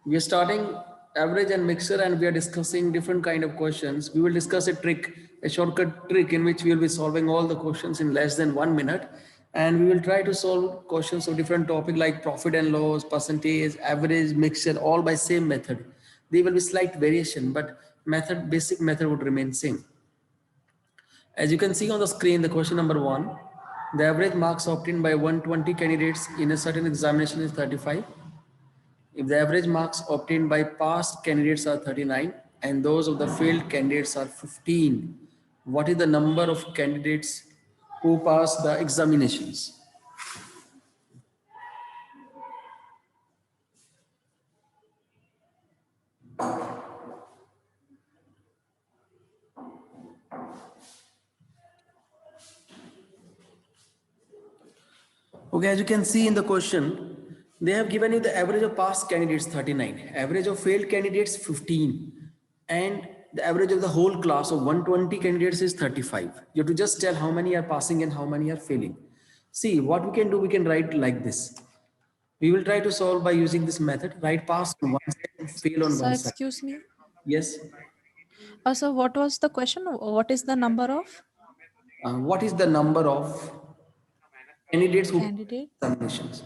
We are starting average and mixture, and we are discussing different kind of questions. We will discuss a trick, a shortcut trick in which we will be solving all the questions in less than 1 minute. And we will try to solve questions of different topic like profit and loss, percentage, average, mixture, all by same method. There will be slight variation, but basic method would remain same. As you can see on the screen, the question number 1, the average marks obtained by 120 candidates in a certain examination is 35. If the average marks obtained by past candidates are 39 and those of the failed candidates are 15, what is the number of candidates who pass the examinations? Okay, as you can see in the question, they have given you the average of past candidates 39, average of failed candidates 15, and the average of the whole class of 120 candidates is 35. You have to just tell how many are passing and how many are failing. See, what we can do, we can write like this. We will try to solve by using this method, write pass on one side and fail on So one side. excuse me. Yes. So what was the question? What is the number of What is the number of candidates who candidate examinations?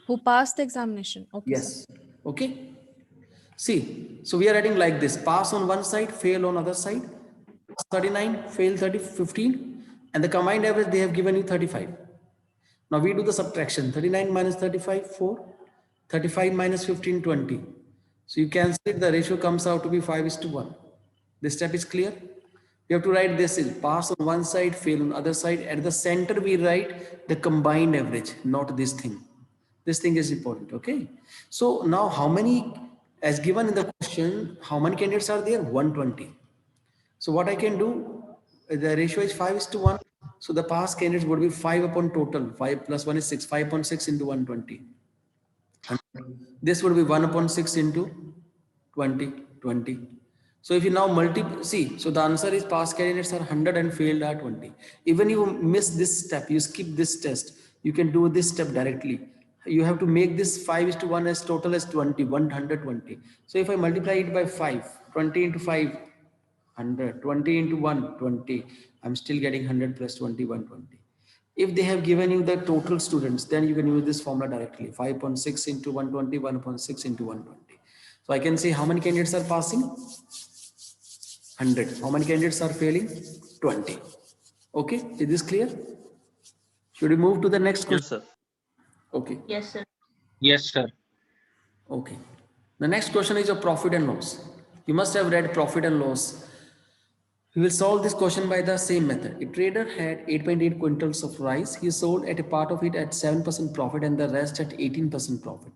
who passed the examination? Okay, sir. Yes. Okay. See, so we are writing like this, pass on one side, fail on other side, 39, fail 30, 15, and the combined average they have given you 35. Now we do the subtraction, 39 minus 35, 4, 35 minus 15, 20. So you can see the ratio comes out to be 5:1. This step is clear. You have to write this is pass on one side, fail on the other side. At the center, we write the combined average, not this thing. This thing is important, okay? So now how many, as given in the question, how many candidates are there? 120. So what I can do, the ratio is 5:1. So the past candidates would be 5 upon total. 5 plus 1 is 6. 5 upon 6 into 120. This would be 1 upon 6 into 20, 20. So if you now see, so the answer is past candidates are 100 and failed are 20. Even you miss this step, you skip this test, you can do this step directly. You have to make this 5:1 as total as 20, 120. So if I multiply it by 5, 20 into 5, 100, 20 into 1, 20. I'm still getting 100 plus 20, 120. If they have given you the total students, then you can use this formula directly. 5.6 into 120, 1.6 into 120. So I can say how many candidates are passing? 100. How many candidates are failing? 20. Okay, is this clear? Should we move to the next question? Yes, sir. Okay. Yes, sir. Yes, sir. Okay. The next question is of profit and loss. You must have read profit and loss. We will solve this question by the same method. A trader had 8.8 quintals of rice. He sold at a part of it at 7% profit and the rest at 18% profit.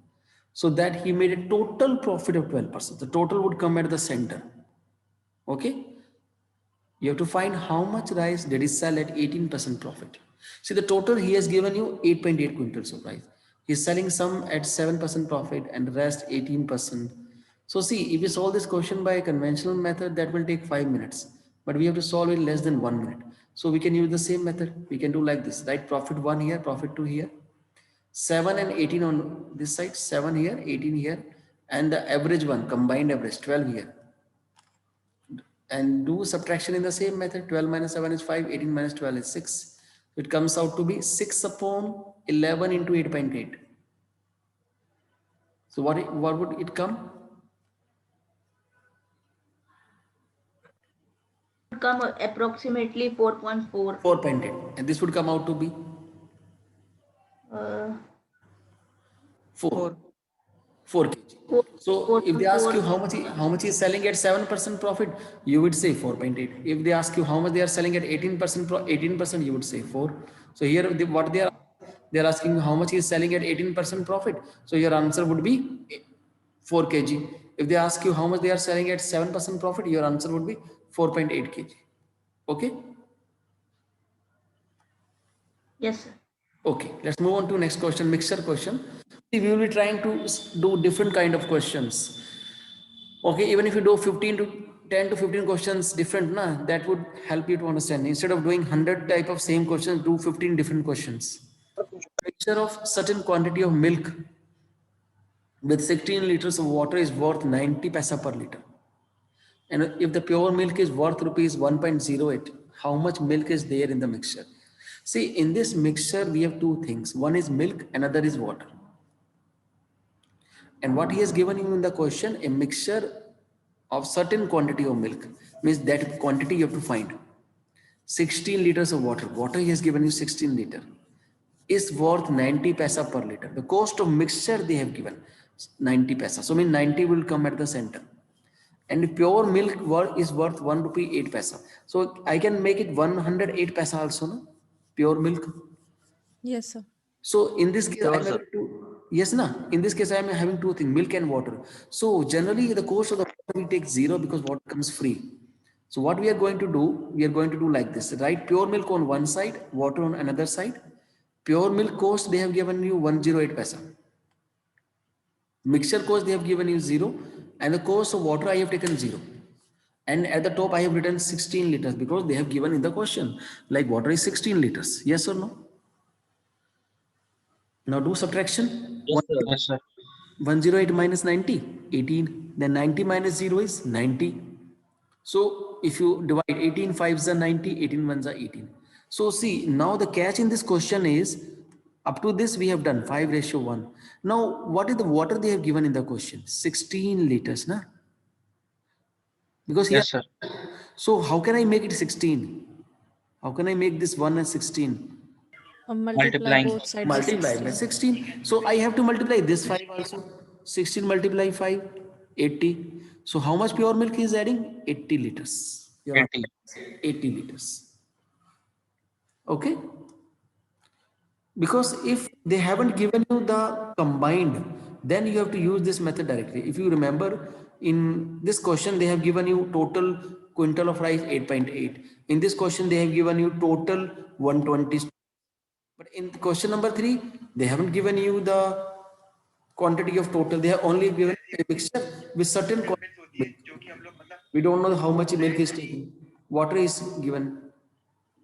So that he made a total profit of 12%. The total would come at the center. Okay. You have to find how much rice did he sell at 18% profit. See the total he has given you 8.8 quintals of rice. He is selling some at 7% profit and the rest 18%. So see, if we solve this question by a conventional method, that will take 5 minutes. But we have to solve it in less than 1 minute. So we can use the same method. We can do like this, right? Profit 1 here, profit 2 here. 7 and 18 on this side, 7 here, 18 here. And the average one, combined average, 12 here. And do subtraction in the same method. 12 minus 7 is 5, 18 minus 12 is 6. It comes out to be 6 upon 11 into 8.8. So what would it come? Come approximately 4.4. 4.8. And this would come out to be 4. 4 kg. So if they ask you how much is selling at 7% profit, you would say 4.8. If they ask you how much they are selling at 18%, you would say 4. So here what they are asking you how much is selling at 18% profit. So your answer would be 4 kg. If they ask you how much they are selling at 7% profit, your answer would be 4.8 kg. Okay? Yes, sir. Okay, let's move on to next question, mixture question. See, we will be trying to do different kind of questions. Okay, even if you do 10 to 15 questions different, that would help you to understand. Instead of doing 100 type of same questions, do 15 different questions. Mixture of certain quantity of milk with 16 liters of water is worth 90 paisa per liter. And if the pure milk is worth rupees 1.08, how much milk is there in the mixture? See, in this mixture, we have two things. One is milk, another is water. And what he has given you in the question, a mixture of certain quantity of milk, means that quantity you have to find. 16 liters of water. Water he has given you 16 liter. Is worth 90 paisa per liter. The cost of mixture they have given 90 paisa. So mean 90 will come at the center. And pure milk is worth 1 rupee 8 paisa. So I can make it 108 paisa also, no? Pure milk. Yes, sir. So in this case, Sure, I'm sir. having two. Yes, na. In this case, I am having two things: milk and water. So generally, the cost of the water we take 0 because water comes free. So what we are going to do, we are going to do like this: write pure milk on one side, water on another side. Pure milk cost they have given you 108 paisa. Mixture cost they have given you 0, and the cost of water I have taken 0. And at the top I have written 16 liters because they have given in the question like water is 16 liters. Yes or no? Now do subtraction. Yes, sir. Yes, sir. 108 minus 90, 18. Then 90 minus 0 is 90. So if you divide 18 5s are 90, 18 1s are 18. So see, now the catch in this question is, up to this we have done 5:1. Now what is the water they have given in the question? 16 liters, na? Because here, Yes, sir. so how can I make it 16? How can I make this 1 and 16? Multiply Multiplying. both sides by Multiply by 16. 16. So I have to multiply this 5 also. 16 multiply 5, 80. So how much pure milk is adding? 80 liters. Your 80. answer is 80 liters. Okay? Because if they haven't given you the combined, then you have to use this method directly. If you remember, in this question, they have given you total quintal of rice 8.8. In this question, they have given you total 120. But in question number 3, they haven't given you the quantity of total. They have only given a mixture with certain quantity. We don't know how much milk is taken. Water is given.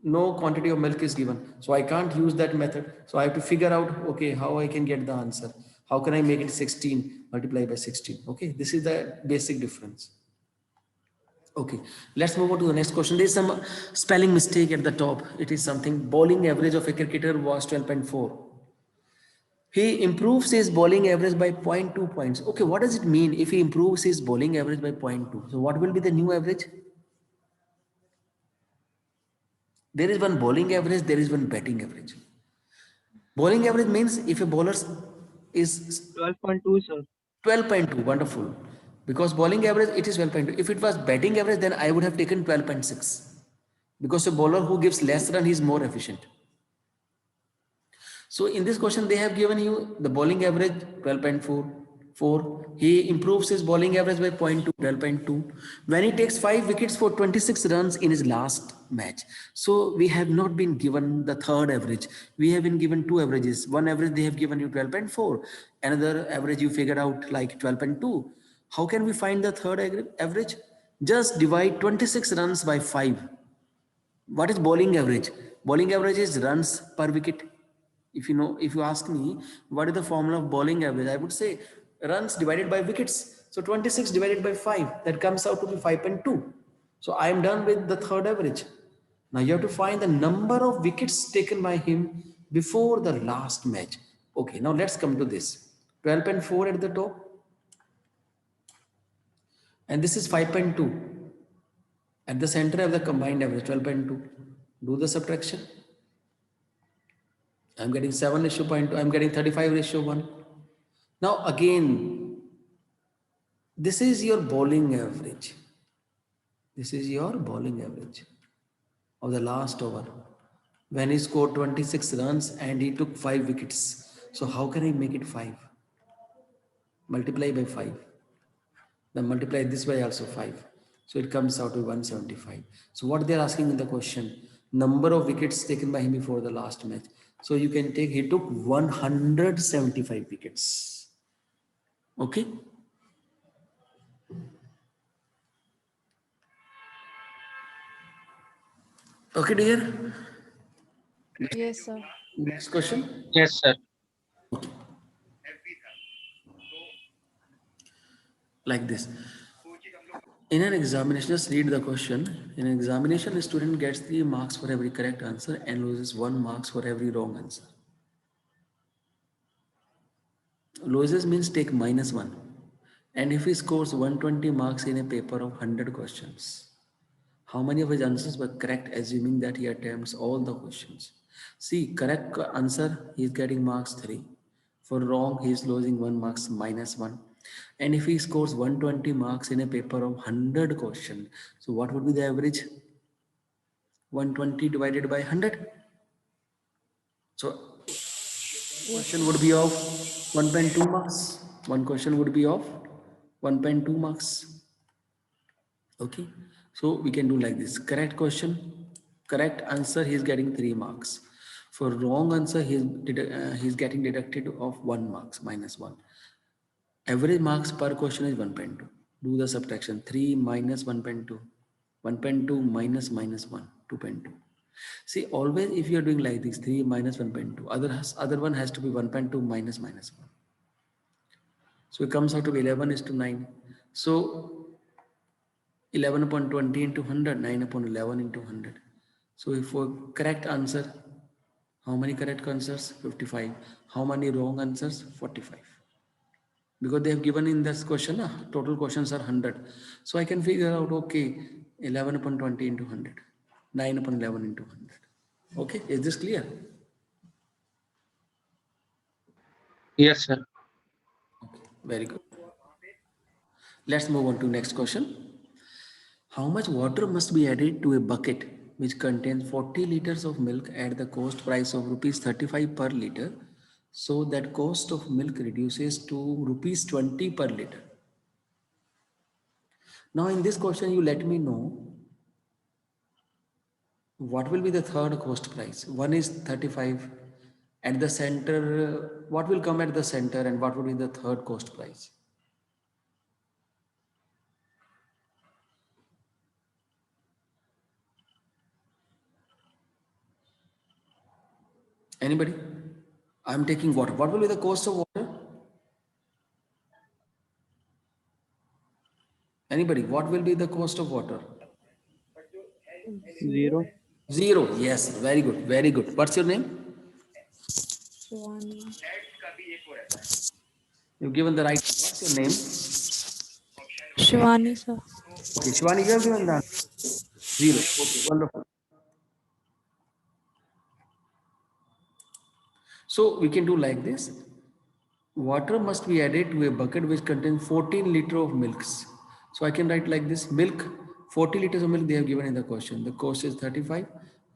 No quantity of milk is given. So I can't use that method. So I have to figure out, okay, how I can get the answer. How can I make it 16 multiplied by 16? Okay, this is the basic difference. Okay, let's move on to the next question. There is some spelling mistake at the top. It is something bowling average of a cricketer was 12.4. He improves his bowling average by 0.2 points. Okay, what does it mean if he improves his bowling average by 0.2? So what will be the new average? There is one bowling average, there is one batting average. Bowling average means if a bowler is 12.2, sir. 12.2, wonderful. Because bowling average, it is 12.2. If it was batting average, then I would have taken 12.6. Because a bowler who gives less run is more efficient. So in this question, they have given you the bowling average 12.4. He improves his bowling average by 0.2, 12.2. When he takes 5 wickets for 26 runs in his last match. So we have not been given the third average. We have been given two averages. One average they have given you 12.4. Another average you figured out like 12.2. How can we find the third average? Just divide 26 runs by 5. What is bowling average? Bowling average is runs per wicket. If you ask me what is the formula of bowling average, I would say runs divided by wickets. So 26 divided by 5, that comes out to be 5.2. So I am done with the third average. Now you have to find the number of wickets taken by him before the last match. Okay, now let's come to this. 12.4 at the top. And this is 5.2. At the center of the combined average, 12.2. Do the subtraction. I'm getting 7:0.2. I'm getting 35:1. Now again, this is your bowling average. This is your bowling average of the last over. When he scored 26 runs and he took 5 wickets. So how can I make it 5? Multiply by 5. Then multiply this by also 5. So it comes out to 175. So what they're asking in the question, number of wickets taken by him before the last match. So you can take, he took 175 wickets. Okay. Okay, dear. Yes, sir. Next question. Yes, sir. like this. In an examination, just read the question. In an examination, a student gets 3 marks for every correct answer and loses 1 marks for every wrong answer. Loses means take -1. And if he scores 120 marks in a paper of 100 questions, how many of his answers were correct, assuming that he attempts all the questions? See, correct answer, he is getting marks 3. For wrong, he is losing 1 marks -1. And if he scores 120 marks in a paper of 100 questions, so what would be the average? 120 divided by 100. So question would be of 1.2 marks. One question would be of 1.2 marks. Okay, so we can do like this. Correct question, correct answer, he is getting 3 marks. For wrong answer, he is getting deducted of 1 marks, -1. Average marks per question is 1.2. Do the subtraction. 3 minus 1.2. 1.2 minus -1, 2.2. See, always if you are doing like this, 3 minus 1.2, other one has to be 1.2 minus -1. So it comes out to be 11:9. So 11 upon 20 into 100, 9 upon 11 into 100. So if for correct answer, how many correct answers? 55. How many wrong answers? 45. Because they have given in this question, total questions are 100. So I can figure out, okay, 11 upon 20 into 100, 9 upon 11 into 100. Okay, is this clear? Yes, sir. Okay, very good. Let's move on to next question. How much water must be added to a bucket which contains 40 liters of milk at the cost price of rupees 35 per liter, so that cost of milk reduces to rupees 20 per liter? Now in this question, you let me know what will be the third cost price. One is 35. At the center, what will come at the center and what will be the third cost price? Anybody? I'm taking water. What will be the cost of water? Anybody? What will be the cost of water? 0. 0. Yes, very good. Very good. What's your name? Shivani. You've given the right. What's your name? Shivani, sir. Okay, Shivani, you have given the answer. 0. Okay, wonderful. So we can do like this. Water must be added to a bucket which contains 14 liters of milks. So I can write like this: milk, 40 liters of milk they have given in the question. The cost is 35.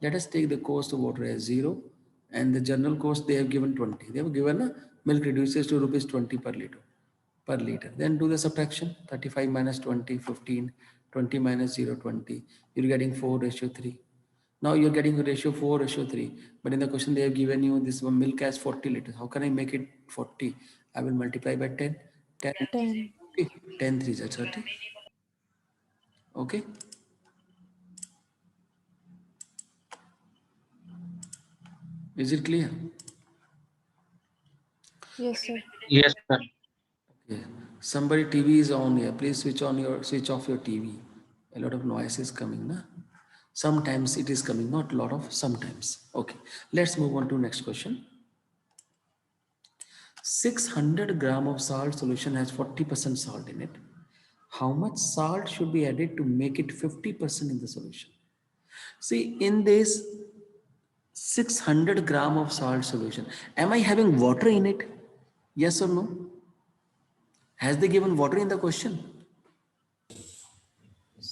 Let us take the cost of water as 0 and the general cost they have given 20. They have given milk reduces to rupees 20 per liter. Then do the subtraction. 35 minus 20, 15. 20 minus 0, 20. You're getting 4:3. Now you're getting a ratio 4:3. But in the question they have given you this one milk as 40 liters. How can I make it 40? I will multiply by 10. 10. 10. Okay. 10 3 is 30. Okay. Is it clear? Yes, sir. Yes, sir. Okay. Somebody TV is on here. Please switch off your TV. A lot of noise is coming, na? Sometimes it is coming, not a lot of, sometimes. Okay. Let's move on to next question. 600 gram of salt solution has 40% salt in it. How much salt should be added to make it 50% in the solution? See, in this 600 gram of salt solution, am I having water in it? Yes or no? Has they given water in the question?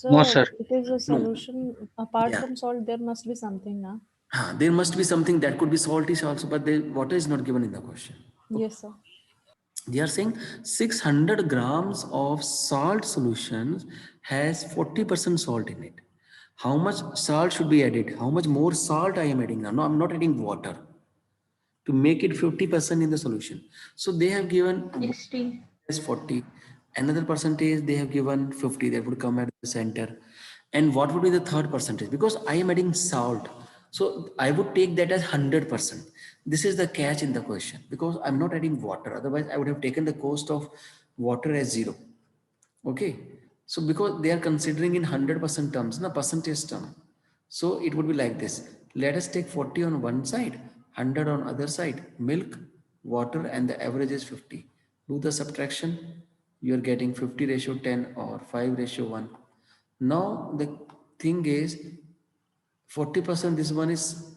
No, So sir. it is a No. solution. Apart Yeah. from salt, there must be something, na? There must be something that could be saltish also, but the water is not given in the question. Yes, sir. They are saying 600 grams of salt solutions has 40% salt in it. How much salt should be added? How much more salt I am adding now? No, I'm not adding water to make it 50% in the solution. So they have given 60. as 40. Another percentage they have given 50. That would come at the center. And what would be the third percentage? Because I am adding salt. So I would take that as 100%. This is the catch in the question because I'm not adding water. Otherwise, I would have taken the cost of water as 0. Okay. So because they are considering in 100% terms, na percentage term. So it would be like this. Let us take 40 on one side, 100 on other side, milk, water, and the average is 50. Do the subtraction. You are getting 50 ratio 10 or 5 ratio 1. Now the thing is 40%, this one is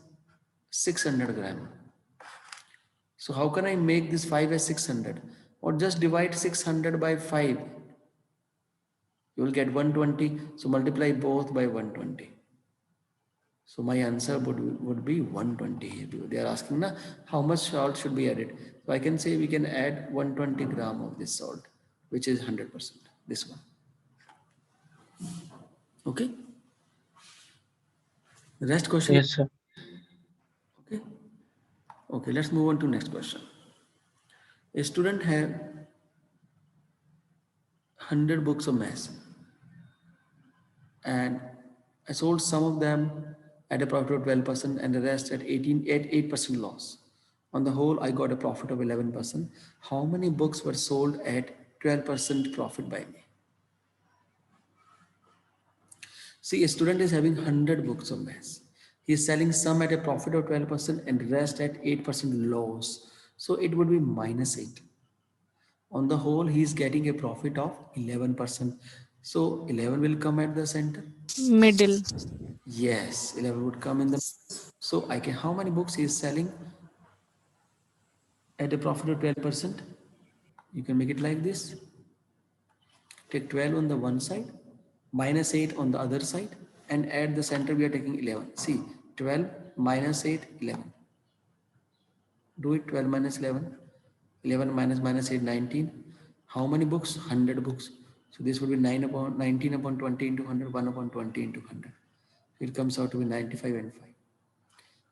600 gram. So how can I make this 5 as 600? Or just divide 600 by 5. You will get 120. So multiply both by 120. So my answer would be 120 here. They are asking na, how much salt should be added. So I can say we can add 120 gram of this salt, which is 100%. This one. Okay. The rest question. Yes, sir. Okay. Okay. Let's move on to next question. A student have 100 books of maths, and I sold some of them at a profit of 12% and the rest at 8% loss. On the whole, I got a profit of 11%. How many books were sold at 12% profit by me? See, a student is having 100 books of maths. He is selling some at a profit of 12% and rest at 8% loss. So it would be minus 8. On the whole, he is getting a profit of 11%. So 11 will come at the center. Middle. Yes, 11 would come in the. So I can, how many books he is selling at a profit of 12%? You can make it like this. Take 12 on the one side, minus 8 on the other side, and at the center we are taking 11. See, 12 minus 8, 11. Do it, 12 minus 11. 11 minus 8, 19. How many books? 100 books. So this would be 9 upon 19 upon 20 into 100, 1 upon 20 into 100. It comes out to be 95 and 5.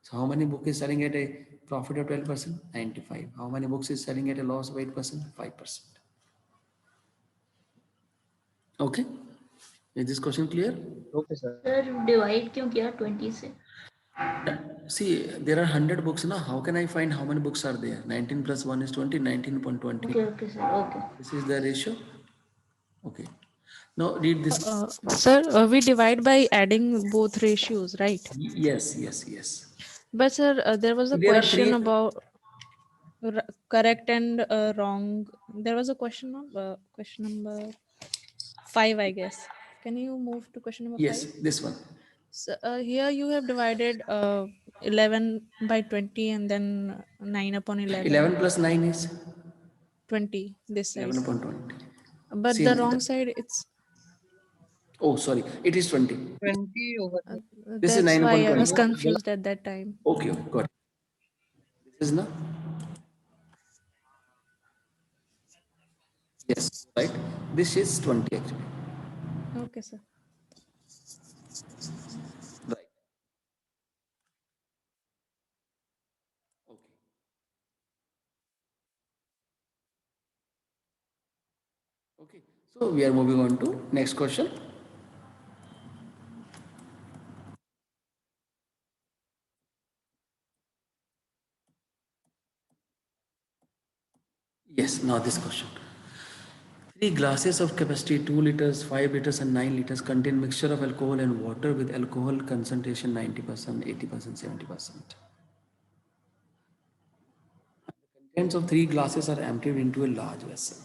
So how many books is selling at a profit of 12%? 95. How many books is selling at a loss of 8%? 5%. Okay. Is this question clear? Okay, sir. Sir divide क्यों किया 20 से? See, there are 100 books now. How can I find how many books are there? 19 plus 1 is 20, 19 upon 20. Okay, sir. Okay. This is the ratio. Okay. Now read this. Sir, we divide by adding both ratios, right? Yes, yes, yes. But sir, there was a There are question three. about correct and wrong. There was a question of question number 5, I guess. Can you move to question number Yes, 5? this one. So, here you have divided 11 by 20 and then 9 upon 11. 11 plus 9 is 20 this side. 11 upon 20. But Same the thing. wrong side, it's Oh, sorry. It is 20. 20 over This is that's 9 why upon I was 20. confused at that time. Okay, okay, got it. This is now. Yes, right. This is 20 actually. Okay, sir. Right. Okay. Okay. So we are moving on to next question. Yes, now this question. 3 glasses of capacity 2 liters, 5 liters and 9 liters contain mixture of alcohol and water with alcohol concentration 90%, 80%, 70%. Contents of 3 glasses are emptied into a large vessel.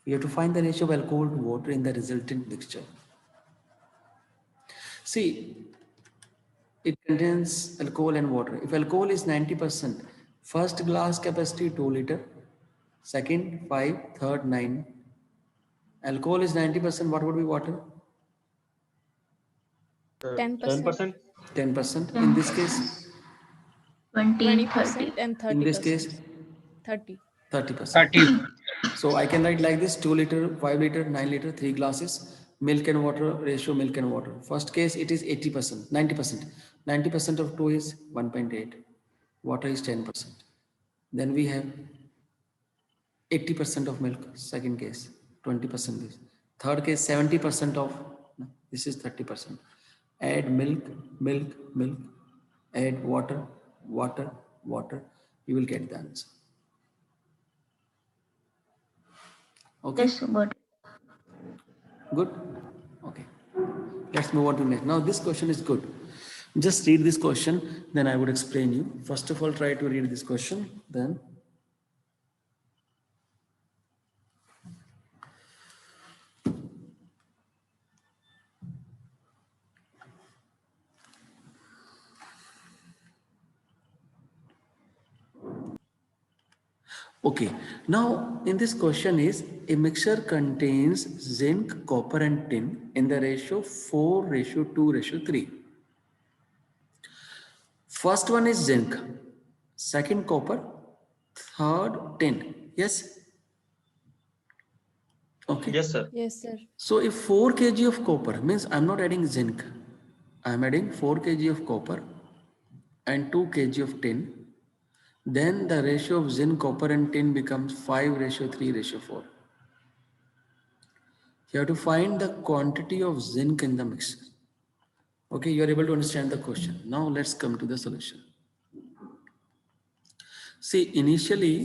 We have to find the ratio of alcohol to water in the resultant mixture. See, it contains alcohol and water. If alcohol is 90%, first glass capacity 2 liter, second 5, third 9. Alcohol is 90%, what would be water? 10%, 10%. In this case, 20, 20% and 30%. in this case, 30. 30%. 30. So I can write like this: 2 liter, 5 liter, 9 liter, 3 glasses, milk and water ratio, milk and water. First case it is 80%, 90%. 90% of 2 is 1.8. Water is 10%. Then we have 80% of milk. Second case 20% is. Third case 70% of. This is 30%. Add milk, milk, milk. Add water, water, water. You will get the answer. Okay. Yes, sir. Got it. Good? Okay. Let's move on to next. Now this question is good. Just read this question, then I would explain you. First of all, try to read this question, then. Okay, now in this question is a mixture contains zinc, copper and tin in the ratio 4:2:3. First one is zinc, second copper, third tin. Yes? Okay. Yes, sir. Yes, sir. So if 4 kg of copper means I'm not adding zinc, I'm adding 4 kg of copper and 2 kg of tin, then the ratio of zinc, copper and tin becomes 5:3:4. You have to find the quantity of zinc in the mixture. Okay, you are able to understand the question. Now let's come to the solution. See, initially,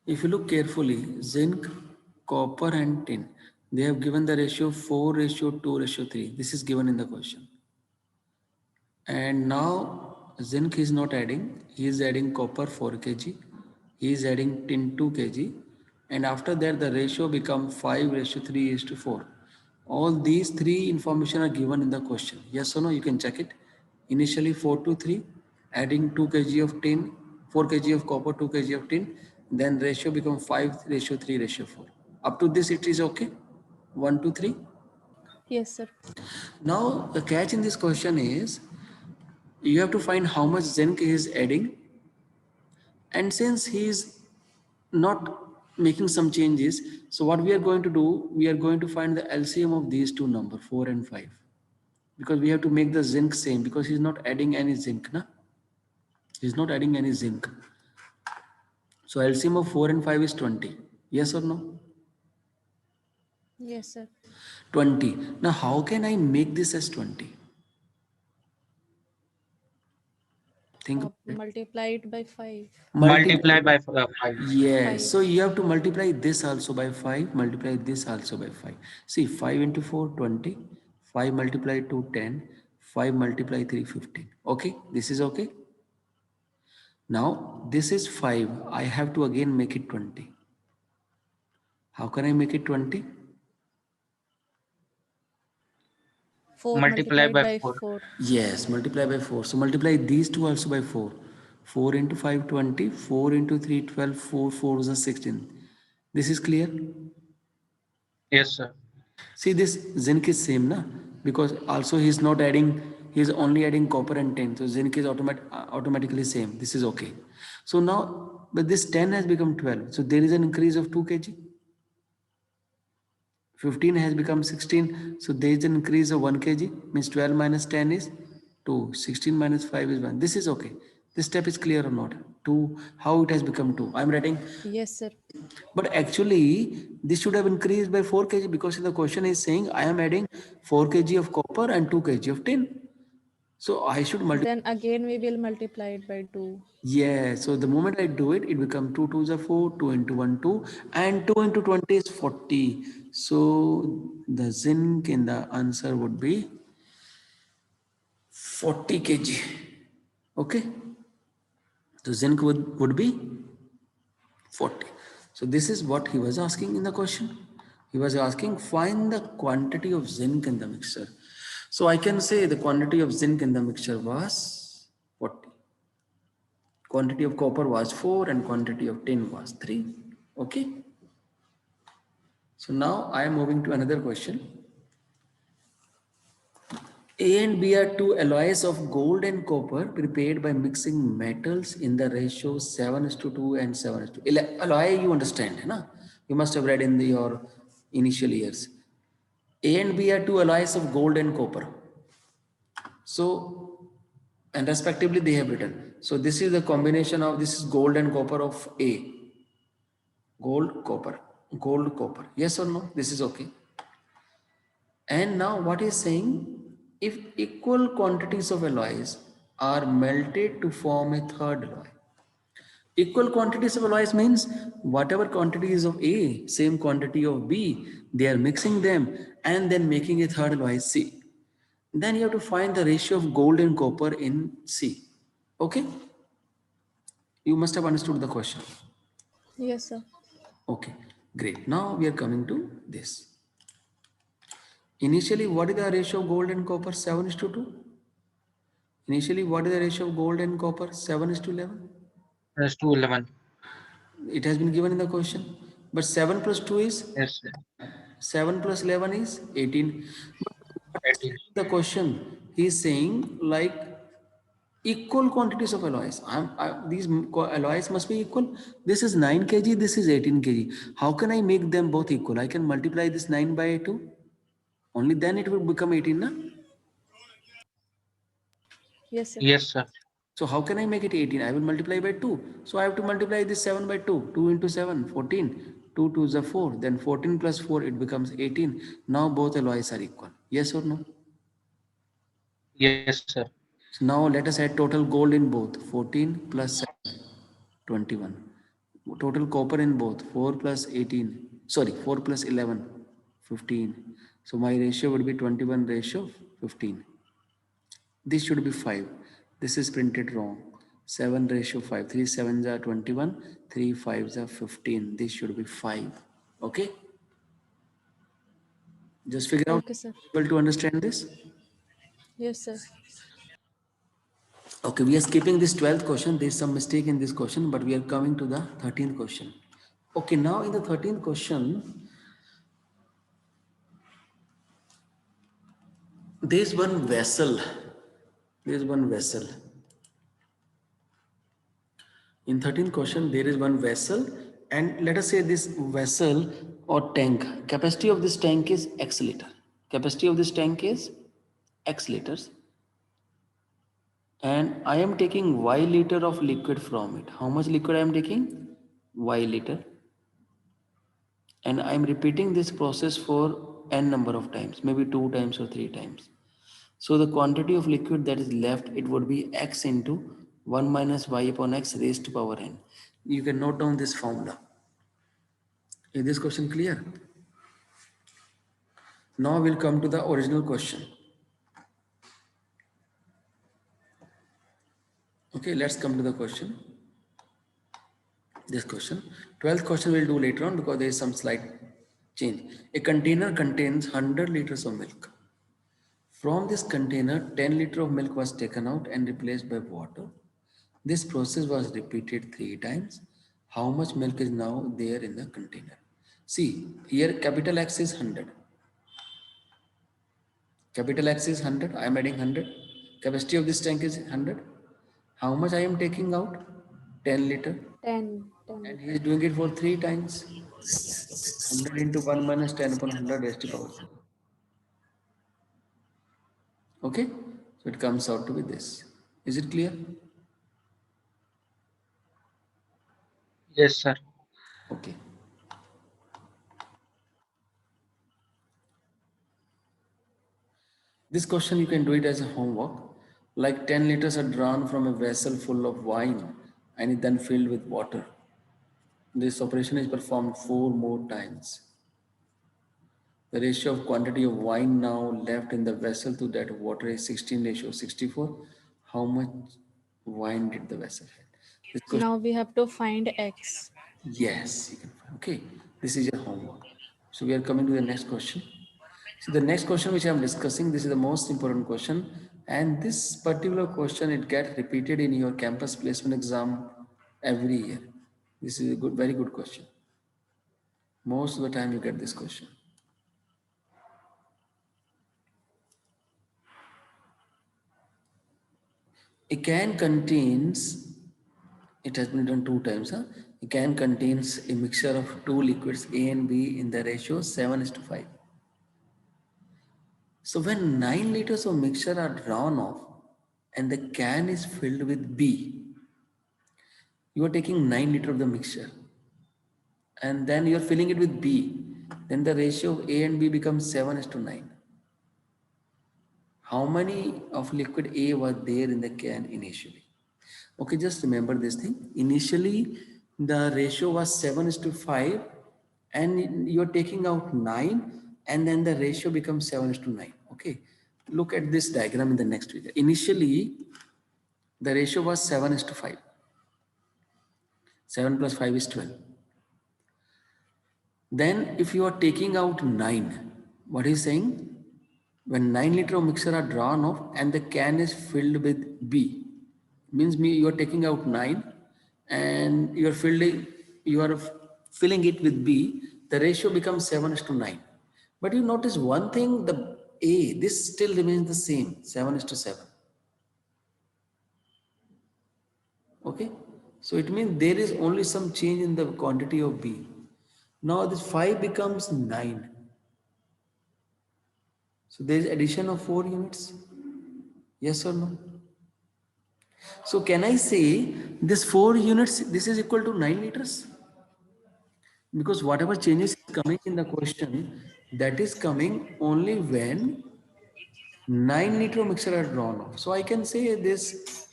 if you look carefully, zinc, copper and tin, they have given the ratio 4:2:3. This is given in the question. And now zinc is not adding, he is adding copper 4 kg, he is adding tin 2 kg, and after that the ratio becomes 5:3:4. All these three information are given in the question. Yes or no? You can check it. Initially 4 to 3, adding 2 kg of tin, 4 kg of copper, 2 kg of tin, then ratio becomes 5:3:4. Up to this it is okay? 1 to 3. Yes, sir. Now the catch in this question is, you have to find how much zinc he is adding, and since he is not making some changes, so what we are going to do, we are going to find the LCM of these two numbers 4 and 5, because we have to make the zinc same, because he's not adding any zinc, na? He's not adding any zinc. So LCM of 4 and 5 is 20. Yes or no? Yes, sir. 20. Now how can I make this as 20? Think of it. Multiply it by 5. Multiply by 5. Yes, 5. so you have to multiply this also by 5, multiply this also by 5. See, 5 into 4, 20, 5 multiplied 2, 10, 5 multiplied 3, 15. Okay, this is okay. Now, this is 5, I have to again make it 20. How can I make it 20? 4 Multiply multiplied by by 4. 4. Yes, multiply by 4. So multiply these two also by 4. 4 into 5, 20, 4 into 3, 12, 4, 4 is a 16. This is clear? Yes, sir. See, this zinc is same, na? Because also he is not adding, he is only adding copper and tin. So zinc is automatically same. This is okay. So now, but this 10 has become 12. So there is an increase of 2 kg. 15 has become 16. So there is an increase of 1 kg. Means 12 minus 10 is 2. 16 minus 5 is 1. This is okay. This step is clear or not? 2. How it has become 2? I'm writing. Yes, sir. But actually, this should have increased by 4 kg, because the question is saying I am adding 4 kg of copper and 2 kg of tin. So I should multiply. Then again we will multiply it by 2. Yeah, so the moment I do it, it becomes 2 2s are 4, 2 into 1, 2, and 2 into 20 is 40. So the zinc in the answer would be 40 kg. Okay, so zinc would be 40. So this is what he was asking in the question. He was asking, find the quantity of zinc in the mixture. So I can say the quantity of zinc in the mixture was 40. Quantity of copper was 4 and quantity of tin was 3. Okay. So now I am moving to another question. A and B are two alloys of gold and copper prepared by mixing metals in the ratio 7:2 and 7:2. Alloy you understand, hai na? You must have read in your initial years. A and B are two alloys of gold and copper. So, and respectively they have written. So this is the combination of, this is gold and copper of A. Gold, copper, gold, copper. Yes or no? This is okay. And now what is saying, if equal quantities of alloys are melted to form a third alloy, Equal quantities of alloys means whatever quantity is of A, same quantity of B, they are mixing them and then making a third alloy C. Then you have to find the ratio of gold and copper in C. Okay? You must have understood the question. Yes, sir. Okay, great. Now we are coming to this. Initially, what is the ratio of gold and copper? 7 is to 2. Initially, what is the ratio of gold and copper? 7 is to 11. Plus 2, 11. It has been given in the question. But 7 plus 2 is Yes, sir. 7 plus 11 is 18. But 18. the question, he is saying like equal quantities of alloys. These alloys must be equal. This is 9 kg, this is 18 kg. How can I make them both equal? I can multiply this 9 by 2. Only then it will become 18, na? Yes, sir. Yes, sir. So how can I make it 18? I will multiply by 2. So I have to multiply this 7 by 2. 2 into 7, 14. 2 to the 4. Then 14 plus 4, it becomes 18. Now both alloys are equal. Yes or no? Yes, sir. So now let us add total gold in both. 14 plus 7, 21. Total copper in both. 4 plus 18. Sorry, 4 plus 11, 15. So my ratio would be 21 ratio 15. This should be 5. This is printed wrong. 7 ratio 5. 3 7s are 21. 3 5s are 15. This should be 5. Okay? Just figure out. Okay, sir. Able to understand this? Yes, sir. Okay, we are skipping this 12th question. There is some mistake in this question, but we are coming to the 13th question. Okay, now in the 13th question, there is one vessel. There is one vessel. In 13th question, there is one vessel, and let us say this vessel or tank, capacity of this tank is X liter. Capacity of this tank is X liters. And I am taking Y liter of liquid from it. How much liquid I am taking? Y liter. And I am repeating this process for n number of times, maybe 2 times or 3 times. So the quantity of liquid that is left, it would be X into 1 minus Y upon X raised to power n. You can note down this formula. Is this question clear? Now we'll come to the original question. Okay, let's come to the question. This question. 12th question we'll do later on because there is some slight change. A container contains 100 liters of milk. From this container, 10 liters of milk was taken out and replaced by water. This process was repeated 3 times. How much milk is now there in the container? See, here capital X is 100. Capital X is 100. I am adding 100. Capacity of this tank is 100. How much I am taking out? 10 liter. 10. And he is doing it for 3 times. 100 into 1 minus 10 upon 100 raised to power 3. Okay? So it comes out to be this. Is it clear? Yes, sir. Okay. This question you can do it as a homework. Like 10 liters are drawn from a vessel full of wine and is then filled with water. This operation is performed 4 more times. The ratio of quantity of wine now left in the vessel to that of water is 16:64. How much wine did the vessel have? This question, Now we have to find X. yes, you can find. Okay, this is your homework. So we are coming to the next question. So the next question which I am discussing, this is the most important question, and this particular question it gets repeated in your campus placement exam every year. This is a good, very good question. Most of the time you get this question. A can contains, it has been done 2 times, huh? A can contains a mixture of 2 liquids A and B in the ratio 7:5. So when 9 liters of mixture are drawn off and the can is filled with B, you are taking 9 liter of the mixture and then you are filling it with B, then the ratio of A and B becomes 7:9. How many of liquid A was there in the can initially? Okay, just remember this thing. Initially, the ratio was 7:5, and you're taking out 9, and then the ratio becomes 7:9. Okay, look at this diagram in the next video. Initially, the ratio was 7:5. 7 plus 5 is 12. Then, if you are taking out 9, what is saying? When 9 liter of mixture are drawn off and the can is filled with B, means you are taking out 9 and you are filling it with B, the ratio becomes 7:9. But you notice one thing, the A, this still remains the same, 7:7. Okay, so it means there is only some change in the quantity of B. Now this 5 becomes 9. So there is addition of 4 units. Yes or no? So can I say this 4 units, this is equal to 9 liters? Because whatever changes is coming in the question, that is coming only when 9 liter mixture are drawn off. So I can say this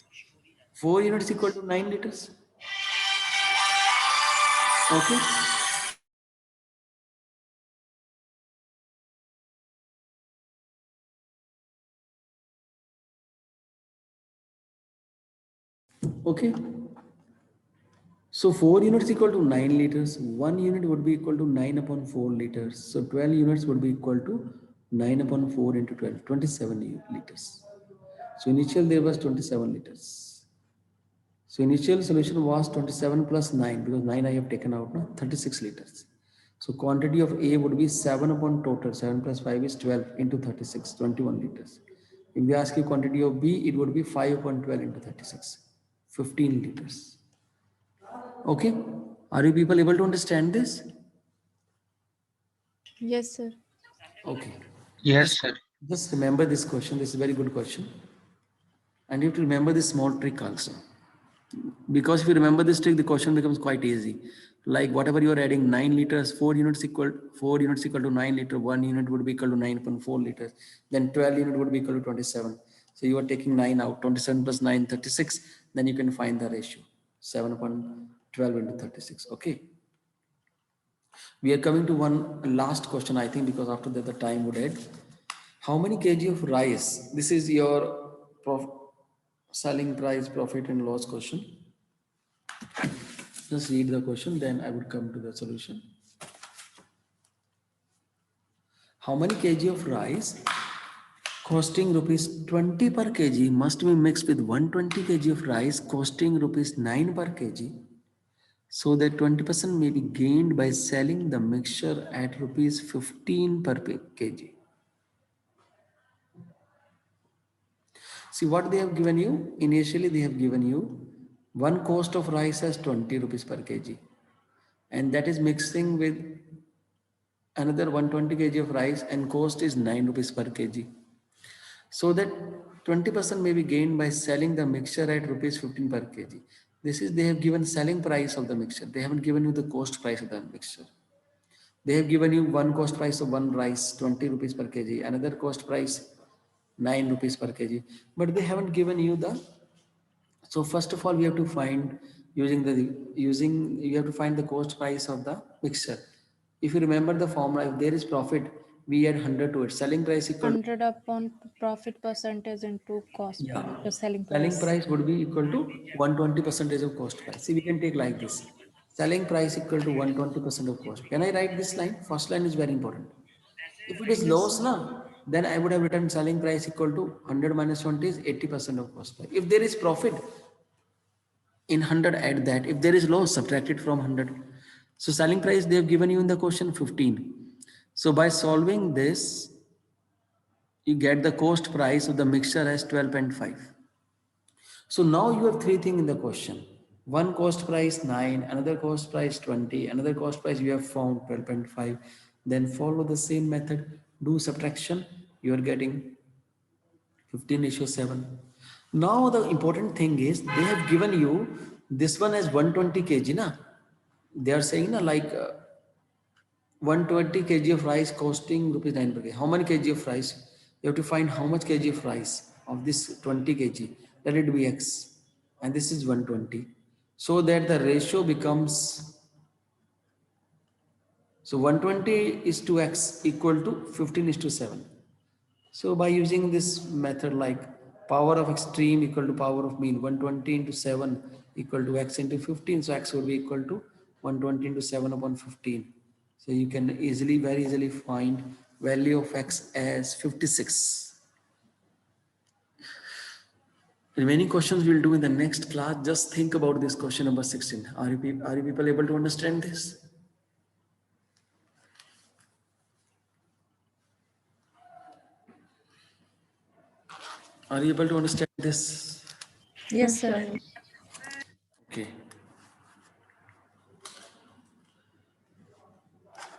4 units equal to 9 liters. Okay. Okay. So 4 units equal to 9 liters. 1 unit would be equal to 9 upon 4 liters. So 12 units would be equal to 9 upon 4 into 12, 27 liters. So initial there was 27 liters. So initial solution was 27 plus 9, because 9 I have taken out now, 36 liters. So quantity of A would be 7 upon total, 7 plus 5 is 12 into 36, 21 liters. If we ask you quantity of B, it would be 5 upon 12 into 36, 15 liters. Okay, are you people able to understand this? Yes, sir. Okay, Yes, sir. just remember this question. This is a very good question. And you have to remember this small trick also. Because if you remember this trick, the question becomes quite easy. Like whatever you are adding, 9 liters, 4 units equal to 9 liter, 1 unit would be equal to 9.4 liters. Then 12 unit would be equal to 27. So you are taking 9 out, 27 plus 9, 36. Then you can find the ratio, 7 upon 12 into 36. Okay. We are coming to one last question, I think, because after that the time would end. How many kg of rice? This is your selling price, profit and loss question. Just read the question, then I would come to the solution. How many kg of rice costing rupees 20 per kg must be mixed with 120 kg of rice costing rupees 9 per kg, so that 20% may be gained by selling the mixture at rupees 15 per kg. See what they have given you. Initially they have given you one cost of rice as 20 rupees per kg, and that is mixing with another 120 kg of rice and cost is 9 rupees per kg. So that 20% may be gained by selling the mixture at rupees 15 per kg. This is, they have given selling price of the mixture. They haven't given you the cost price of the mixture. They have given you one cost price of one rice, 20 rupees per kg, another cost price, 9 rupees per kg, but they haven't given you the. So first of all, we have to find you have to find the cost price of the mixture. If you remember the formula, if there is profit, we add 100 to it. Selling price equal 100 upon profit percentage into cost, yeah. selling Selling price. price would be equal to 120% of cost price. See, we can take like this. Selling price equal to 120% of cost. Can I write this line? First line is very important. If it is loss, na, then I would have written selling price equal to 100 minus 20 is 80% of cost price. If there is profit, in 100 add that. If there is loss, subtract it from 100. So selling price they have given you in the question 15. So by solving this, you get the cost price of the mixture as 12.5. So now you have three things in the question. One cost price 9, another cost price 20, another cost price you have found 12.5. Then follow the same method, do subtraction, you are getting 15:7. Now the important thing is they have given you this one as 120 kg. Na? They are saying na, like 120 kg of rice costing rupees 9 per kg. How many kg of rice? You have to find how much kg of rice of this 20 kg. Let it be X. and this is 120. So that the ratio becomes, so 120 is to x equal to 15 is to 7. So by using this method like power of extreme equal to power of mean, 120 into 7 equal to x into 15. So x would be equal to 120 into 7 upon 15. So you can easily, very easily find value of x as 56. Remaining questions we'll do in the next class. Just think about this question number 16. Are you people able to understand this? Are you able to understand this? Yes, sir. Okay.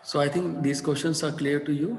So I think these questions are clear to you.